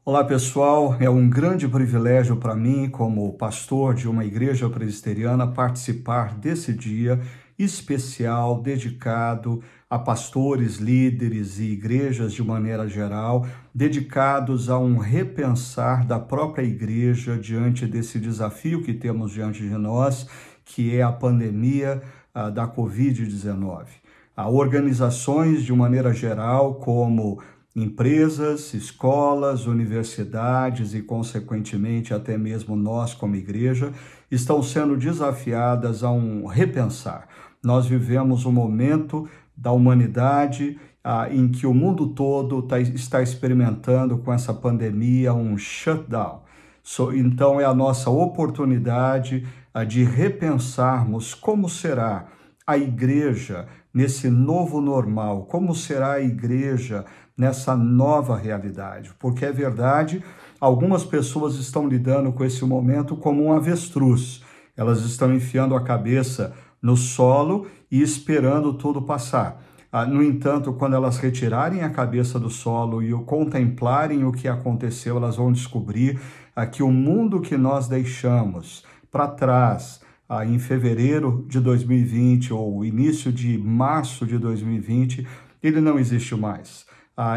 Olá pessoal, é um grande privilégio para mim, como pastor de uma igreja presbiteriana, participar desse dia especial dedicado a pastores, líderes e igrejas de maneira geral, dedicados a um repensar da própria igreja diante desse desafio que temos diante de nós, que é a pandemia da Covid-19. Há organizações de maneira geral, como empresas, escolas, universidades e, consequentemente, até mesmo nós como igreja, estão sendo desafiadas a um repensar. Nós vivemos um momento da humanidade em que o mundo todo está experimentando com essa pandemia um shutdown. Então, é a nossa oportunidade de repensarmos como será a igreja nesse novo normal, como será a igreja nessa nova realidade, porque é verdade, algumas pessoas estão lidando com esse momento como um avestruz, elas estão enfiando a cabeça no solo e esperando tudo passar. No entanto, quando elas retirarem a cabeça do solo e contemplarem o que aconteceu, elas vão descobrir que o mundo que nós deixamos para trás, em fevereiro de 2020 ou início de março de 2020, ele não existe mais.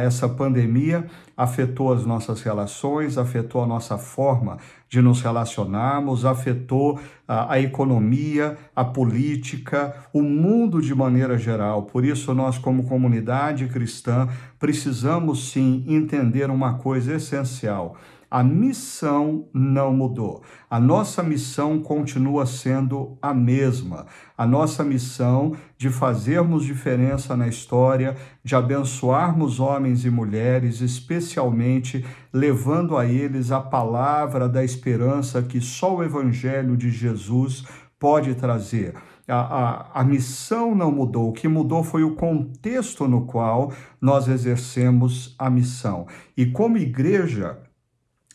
Essa pandemia afetou as nossas relações, afetou a nossa forma de nos relacionarmos, afetou a economia, a política, o mundo de maneira geral. Por isso, nós, como comunidade cristã, precisamos sim entender uma coisa essencial. A missão não mudou. A nossa missão continua sendo a mesma. A nossa missão de fazermos diferença na história, de abençoarmos homens e mulheres, especialmente levando a eles a palavra da esperança que só o Evangelho de Jesus pode trazer. A missão não mudou, o que mudou foi o contexto no qual nós exercemos a missão. E como igreja,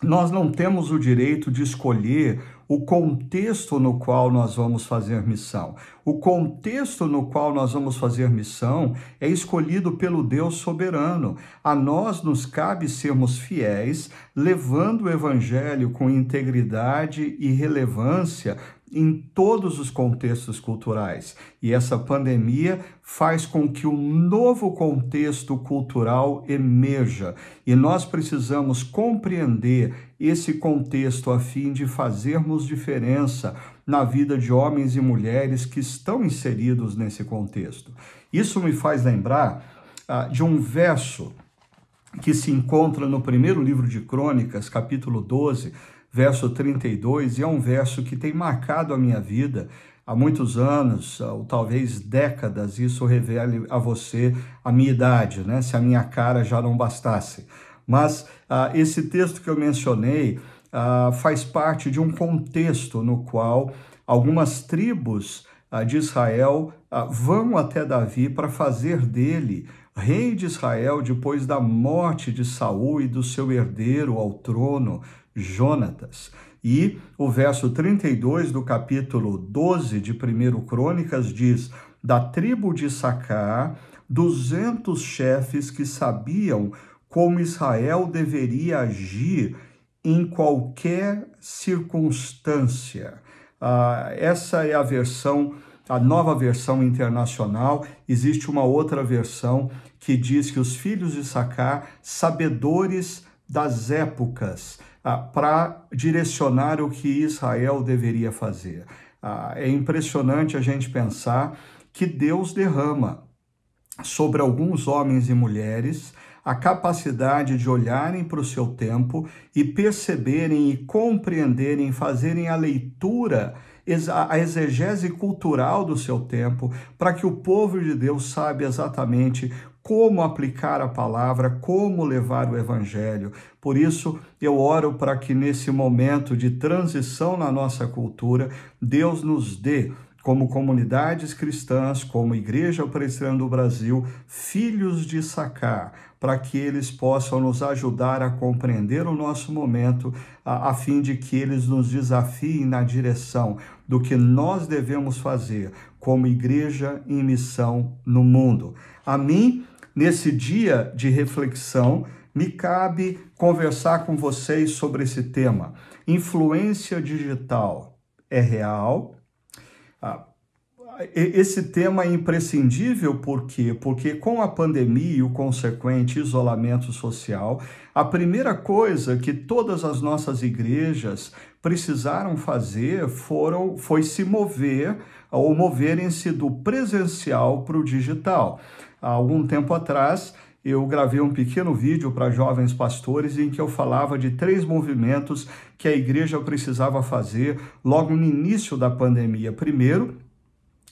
nós não temos o direito de escolher o contexto no qual nós vamos fazer missão. O contexto no qual nós vamos fazer missão é escolhido pelo Deus soberano. A nós nos cabe sermos fiéis, levando o evangelho com integridade e relevância em todos os contextos culturais. E essa pandemia faz com que um novo contexto cultural emerja. E nós precisamos compreender esse contexto a fim de fazermos diferença na vida de homens e mulheres que estão inseridos nesse contexto. Isso me faz lembrar de um verso que se encontra no primeiro livro de Crônicas, capítulo 12, verso 32, e é um verso que tem marcado a minha vida há muitos anos, ou talvez décadas. Isso revele a você a minha idade, né? Se a minha cara já não bastasse. Mas esse texto que eu mencionei faz parte de um contexto no qual algumas tribos de Israel vão até Davi para fazer dele rei de Israel depois da morte de Saul e do seu herdeiro ao trono, Jonatas. E o verso 32 do capítulo 12 de 1 Crônicas diz: da tribo de Issacar, 200 chefes que sabiam como Israel deveria agir em qualquer circunstância. Essa é a nova versão internacional. Existe uma outra versão que diz que os filhos de Issacar, sabedores das épocas, para direcionar o que Israel deveria fazer. É impressionante a gente pensar que Deus derrama sobre alguns homens e mulheres a capacidade de olharem para o seu tempo e perceberem e compreenderem, fazerem a leitura, a exegese cultural do seu tempo, para que o povo de Deus saiba exatamente como aplicar a palavra, como levar o evangelho. Por isso, eu oro para que nesse momento de transição na nossa cultura, Deus nos dê, como comunidades cristãs, como Igreja Presbiteriana do Brasil, filhos de Issacar, para que eles possam nos ajudar a compreender o nosso momento, a fim de que eles nos desafiem na direção do que nós devemos fazer como igreja em missão no mundo. A mim, nesse dia de reflexão, me cabe conversar com vocês sobre esse tema. Influência digital é real? Esse tema é imprescindível, por quê? Porque com a pandemia e o consequente isolamento social, a primeira coisa que todas as nossas igrejas precisaram fazer foi se mover ou moverem-se do presencial para o digital. Há algum tempo atrás, eu gravei um pequeno vídeo para jovens pastores em que eu falava de 3 movimentos que a igreja precisava fazer logo no início da pandemia. Primeiro,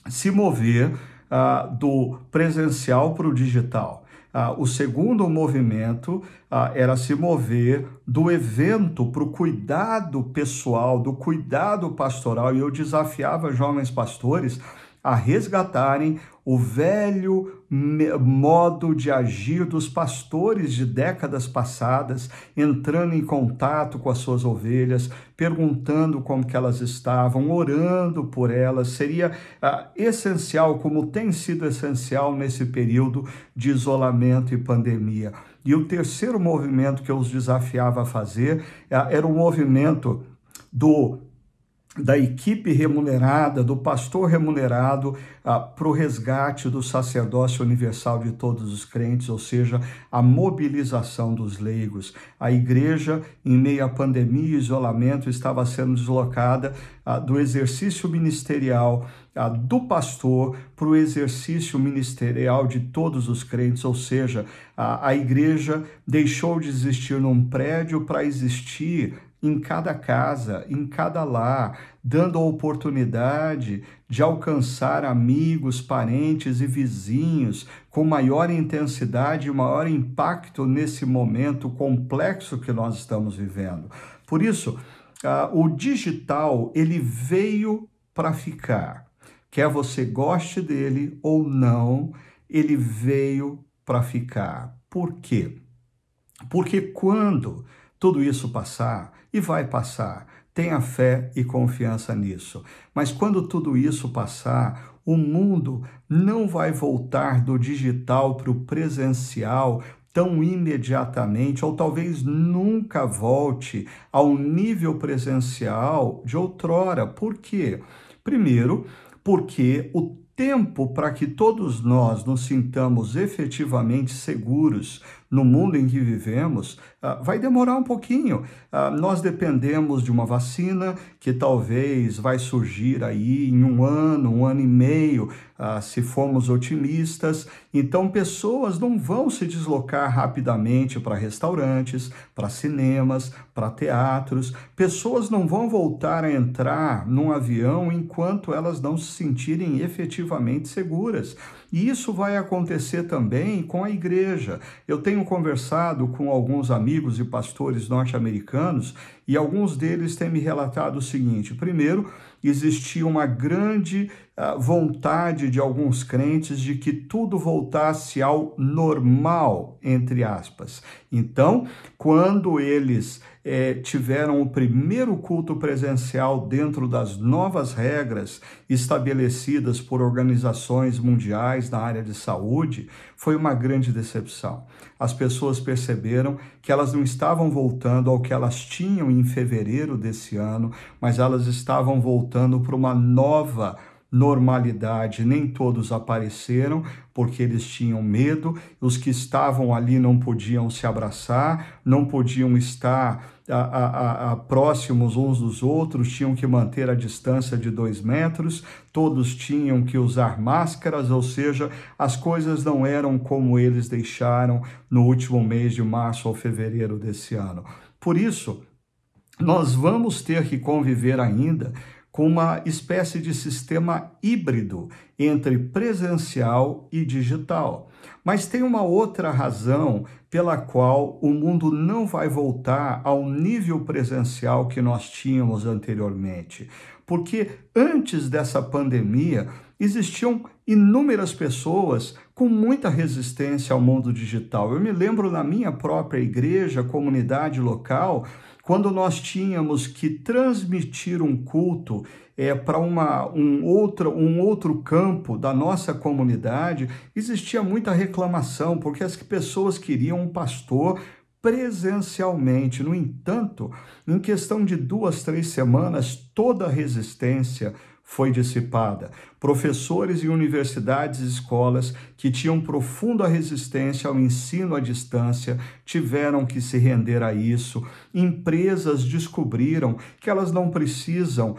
se mover do presencial para o digital. O segundo movimento era se mover do evento para o cuidado pessoal, do cuidado pastoral, e eu desafiava jovens pastores a resgatarem o velho modo de agir dos pastores de décadas passadas, entrando em contato com as suas ovelhas, perguntando como que elas estavam, orando por elas. Seria essencial, como tem sido essencial nesse período de isolamento e pandemia. E o terceiro movimento que eu os desafiava a fazer era o movimento da equipe remunerada, do pastor remunerado para o resgate do sacerdócio universal de todos os crentes, ou seja, a mobilização dos leigos. A igreja, em meio à pandemia e isolamento, estava sendo deslocada do exercício ministerial do pastor para o exercício ministerial de todos os crentes, ou seja, a igreja deixou de existir num prédio para existir em cada casa, em cada lar, dando a oportunidade de alcançar amigos, parentes e vizinhos com maior intensidade e maior impacto nesse momento complexo que nós estamos vivendo. Por isso, o digital, ele veio para ficar. Quer você goste dele ou não, ele veio para ficar. Por quê? Porque quando tudo isso passar, e vai passar, tenha fé e confiança nisso. Mas quando tudo isso passar, o mundo não vai voltar do digital para o presencial tão imediatamente, ou talvez nunca volte ao nível presencial de outrora. Por quê? Primeiro, porque o tempo para que todos nós nos sintamos efetivamente seguros no mundo em que vivemos vai demorar um pouquinho. Nós dependemos de uma vacina que talvez vai surgir aí em um ano e meio, se formos otimistas. Então, pessoas não vão se deslocar rapidamente para restaurantes, para cinemas, para teatros. Pessoas não vão voltar a entrar num avião enquanto elas não se sentirem efetivamente seguras. E isso vai acontecer também com a igreja. Eu tenho conversado com alguns amigos e pastores norte-americanos e alguns deles têm me relatado o seguinte: primeiro, existia uma grande vontade de alguns crentes de que tudo voltasse ao normal, entre aspas. Então, quando eles tiveram o primeiro culto presencial dentro das novas regras estabelecidas por organizações mundiais na área de saúde, foi uma grande decepção. As pessoas perceberam que elas não estavam voltando ao que elas tinham em fevereiro desse ano, mas elas estavam voltando para uma nova normalidade. Nem todos apareceram porque eles tinham medo, os que estavam ali não podiam se abraçar, não podiam estar próximos uns dos outros, tinham que manter a distância de 2 metros, todos tinham que usar máscaras, ou seja, as coisas não eram como eles deixaram no último mês de março ou fevereiro desse ano. Por isso, nós vamos ter que conviver ainda com uma espécie de sistema híbrido entre presencial e digital. Mas tem uma outra razão pela qual o mundo não vai voltar ao nível presencial que nós tínhamos anteriormente. Porque antes dessa pandemia, existiam inúmeras pessoas com muita resistência ao mundo digital. Eu me lembro na minha própria igreja, comunidade local, quando nós tínhamos que transmitir um culto para um outro campo da nossa comunidade, existia muita reclamação, porque as pessoas queriam um pastor presencialmente. No entanto, em questão de 2, 3 semanas, toda a resistência foi dissipada. Professores em universidades e escolas que tinham profunda resistência ao ensino à distância tiveram que se render a isso. Empresas descobriram que elas não precisam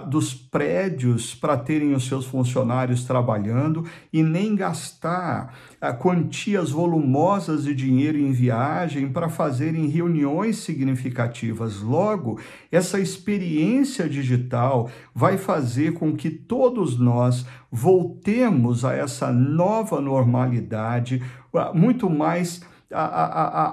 dos prédios para terem os seus funcionários trabalhando e nem gastar quantias volumosas de dinheiro em viagem para fazerem reuniões significativas. Logo, essa experiência digital vai fazer com que todos nós voltemos a essa nova normalidade, muito mais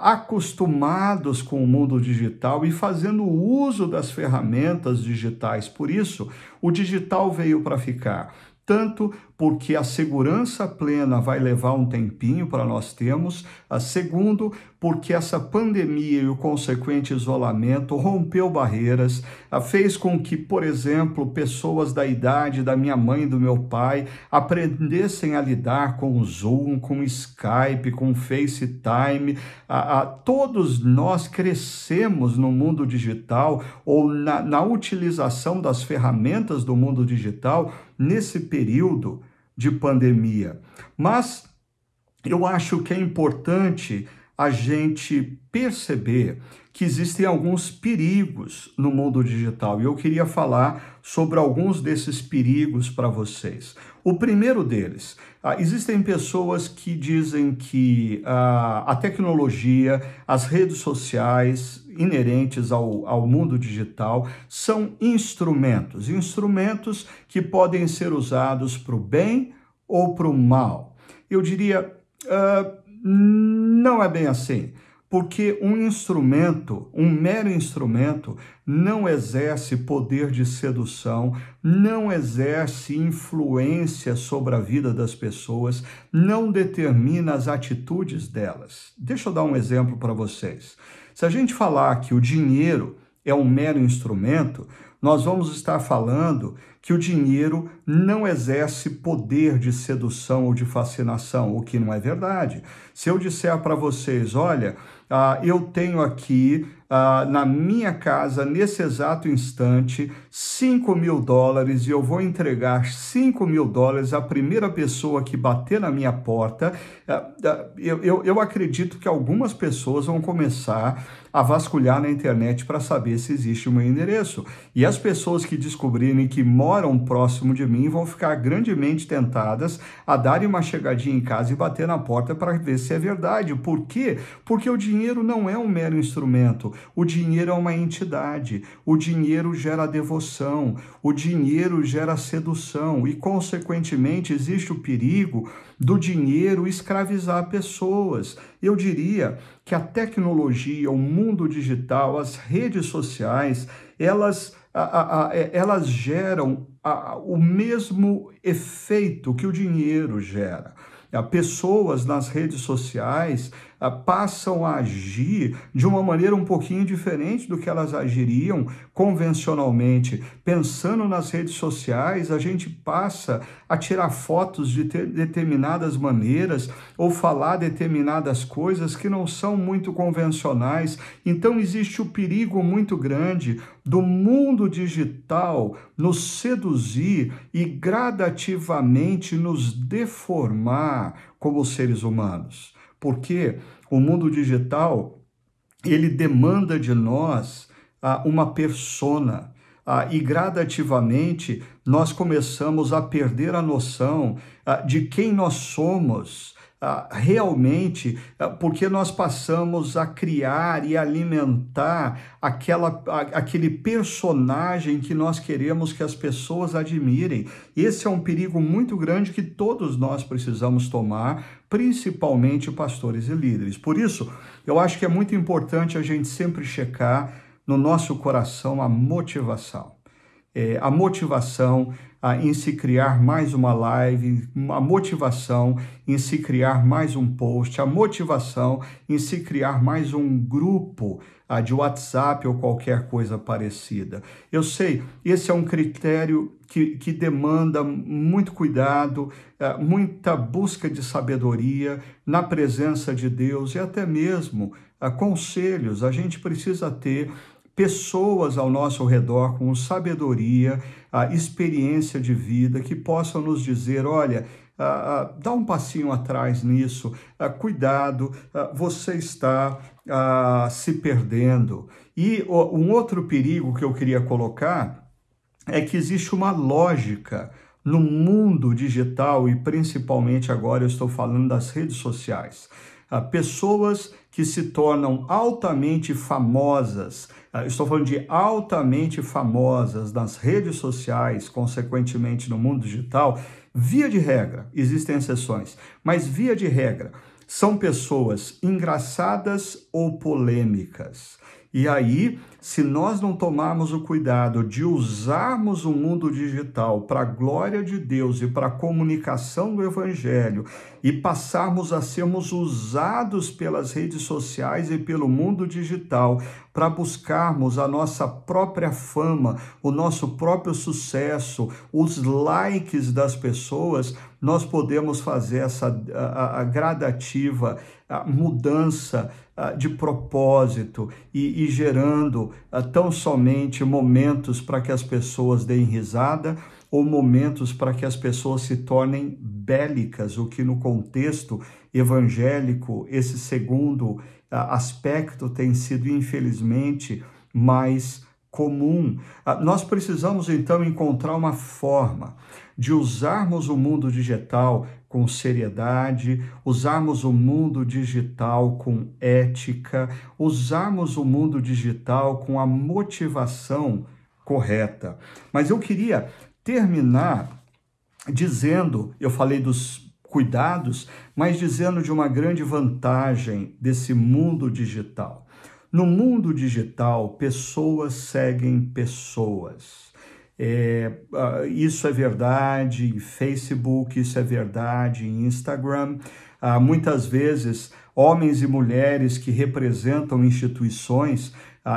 acostumados com o mundo digital e fazendo uso das ferramentas digitais. Por isso, o digital veio para ficar. Tanto porque a segurança plena vai levar um tempinho para nós termos, segundo, porque essa pandemia e o consequente isolamento rompeu barreiras, fez com que, por exemplo, pessoas da idade da minha mãe e do meu pai aprendessem a lidar com o Zoom, com o Skype, com o FaceTime. Todos nós crescemos no mundo digital ou na utilização das ferramentas do mundo digital nesse período de pandemia. Mas eu acho que é importante a gente perceber que existem alguns perigos no mundo digital e eu queria falar sobre alguns desses perigos para vocês. O primeiro deles, existem pessoas que dizem que a tecnologia, as redes sociais inerentes ao mundo digital são instrumentos que podem ser usados para o bem ou para o mal. Eu diria, não é bem assim. Porque um mero instrumento, não exerce poder de sedução, não exerce influência sobre a vida das pessoas, não determina as atitudes delas. Deixa eu dar um exemplo para vocês. Se a gente falar que o dinheiro é um mero instrumento, nós vamos estar falando que o dinheiro não exerce poder de sedução ou de fascinação, o que não é verdade. Se eu disser para vocês, olha, eu tenho aqui na minha casa, nesse exato instante, $5.000 e eu vou entregar $5.000 à primeira pessoa que bater na minha porta, eu acredito que algumas pessoas vão começar a vasculhar na internet para saber se existe o meu endereço. E as pessoas que descobrirem que moram próximo de mim vão ficar grandemente tentadas a darem uma chegadinha em casa e bater na porta para ver se é verdade. Por quê? Porque o dinheiro não é um mero instrumento. O dinheiro é uma entidade. O dinheiro gera devoção. O dinheiro gera sedução. E, consequentemente, existe o perigo do dinheiro escravizar pessoas. Eu diria que a tecnologia, o mundo digital, as redes sociais, elas geram o mesmo efeito que o dinheiro gera. Pessoas nas redes sociais passam a agir de uma maneira um pouquinho diferente do que elas agiriam convencionalmente. Pensando nas redes sociais, a gente passa a tirar fotos de determinadas maneiras ou falar determinadas coisas que não são muito convencionais. Então existe o perigo muito grande do mundo digital nos seduzir e gradativamente nos deformar como seres humanos. Porque o mundo digital, ele demanda de nós uma persona, e gradativamente nós começamos a perder a noção de quem nós somos realmente, porque nós passamos a criar e alimentar aquele personagem que nós queremos que as pessoas admirem. Esse é um perigo muito grande que todos nós precisamos tomar, principalmente pastores e líderes. Por isso, eu acho que é muito importante a gente sempre checar no nosso coração a motivação. A motivação em se criar mais uma live, a motivação em se criar mais um post, a motivação em se criar mais um grupo de WhatsApp ou qualquer coisa parecida. Eu sei, esse é um critério que demanda muito cuidado, muita busca de sabedoria na presença de Deus e até mesmo conselhos, a gente precisa ter pessoas ao nosso redor com sabedoria, experiência de vida, que possam nos dizer, olha, dá um passinho atrás nisso, cuidado, você está se perdendo. E um outro perigo que eu queria colocar é que existe uma lógica no mundo digital, e principalmente agora eu estou falando das redes sociais. Pessoas que se tornam altamente famosas, estou falando de altamente famosas nas redes sociais, consequentemente no mundo digital, via de regra, existem exceções, mas via de regra, são pessoas engraçadas ou polêmicas. E aí, se nós não tomarmos o cuidado de usarmos o mundo digital para a glória de Deus e para a comunicação do Evangelho e passarmos a sermos usados pelas redes sociais e pelo mundo digital para buscarmos a nossa própria fama, o nosso próprio sucesso, os likes das pessoas, nós podemos fazer essa gradativa mudança de propósito e gerando tão somente momentos para que as pessoas deem risada ou momentos para que as pessoas se tornem bélicas, o que no contexto evangélico, esse segundo aspecto tem sido, infelizmente, mais comum. Nós precisamos, então, encontrar uma forma de usarmos o mundo digital com seriedade, usarmos o mundo digital com ética, usarmos o mundo digital com a motivação correta. Mas eu queria terminar dizendo, eu falei dos cuidados, mas dizendo de uma grande vantagem desse mundo digital. No mundo digital, pessoas seguem pessoas. Isso é verdade em Facebook, isso é verdade em Instagram. Muitas vezes, homens e mulheres que representam instituições,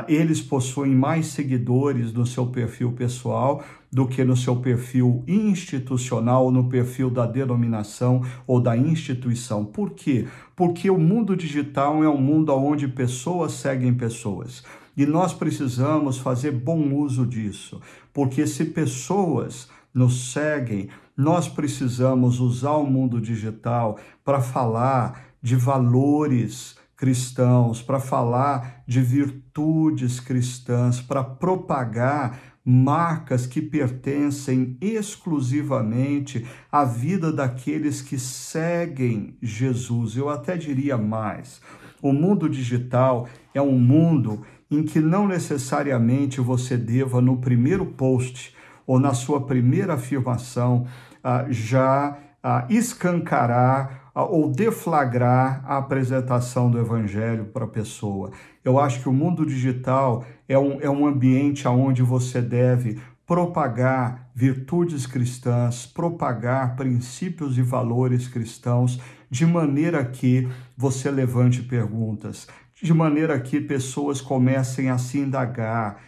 eles possuem mais seguidores no seu perfil pessoal do que no seu perfil institucional, no perfil da denominação ou da instituição. Por quê? Porque o mundo digital é um mundo onde pessoas seguem pessoas. E nós precisamos fazer bom uso disso, porque se pessoas nos seguem, nós precisamos usar o mundo digital para falar de valores cristãos, para falar de virtudes cristãs, para propagar marcas que pertencem exclusivamente à vida daqueles que seguem Jesus. Eu até diria mais, o mundo digital é um mundo em que não necessariamente você deva, no primeiro post ou na sua primeira afirmação, já escancarar ou deflagrar a apresentação do Evangelho para a pessoa. Eu acho que o mundo digital é um ambiente onde você deve propagar virtudes cristãs, propagar princípios e valores cristãos, de maneira que você levante perguntas, de maneira que pessoas comecem a se indagar.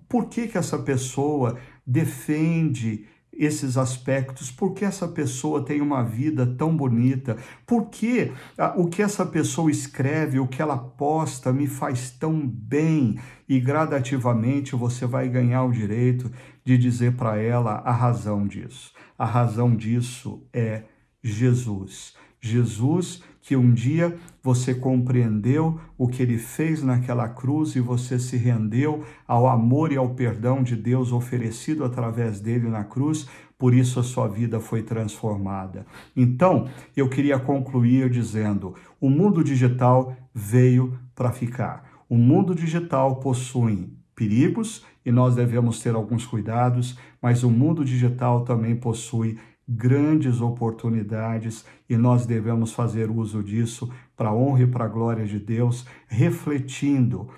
Por que essa pessoa defende esses aspectos? Por que essa pessoa tem uma vida tão bonita? Por que o que essa pessoa escreve, o que ela posta me faz tão bem? E gradativamente você vai ganhar o direito de dizer para ela a razão disso. A razão disso é Jesus. Jesus, que um dia você compreendeu o que ele fez naquela cruz e você se rendeu ao amor e ao perdão de Deus oferecido através dele na cruz, por isso a sua vida foi transformada. Então, eu queria concluir dizendo, o mundo digital veio para ficar. O mundo digital possui perigos e nós devemos ter alguns cuidados, mas o mundo digital também possui grandes oportunidades e nós devemos fazer uso disso para a honra e para a glória de Deus, refletindo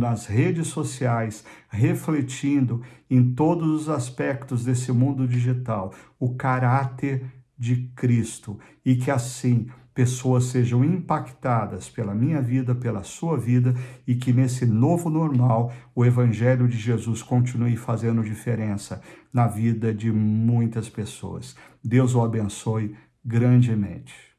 nas redes sociais, refletindo em todos os aspectos desse mundo digital, o caráter de Cristo, e que assim pessoas sejam impactadas pela minha vida, pela sua vida, e que nesse novo normal o Evangelho de Jesus continue fazendo diferença na vida de muitas pessoas. Deus o abençoe grandemente.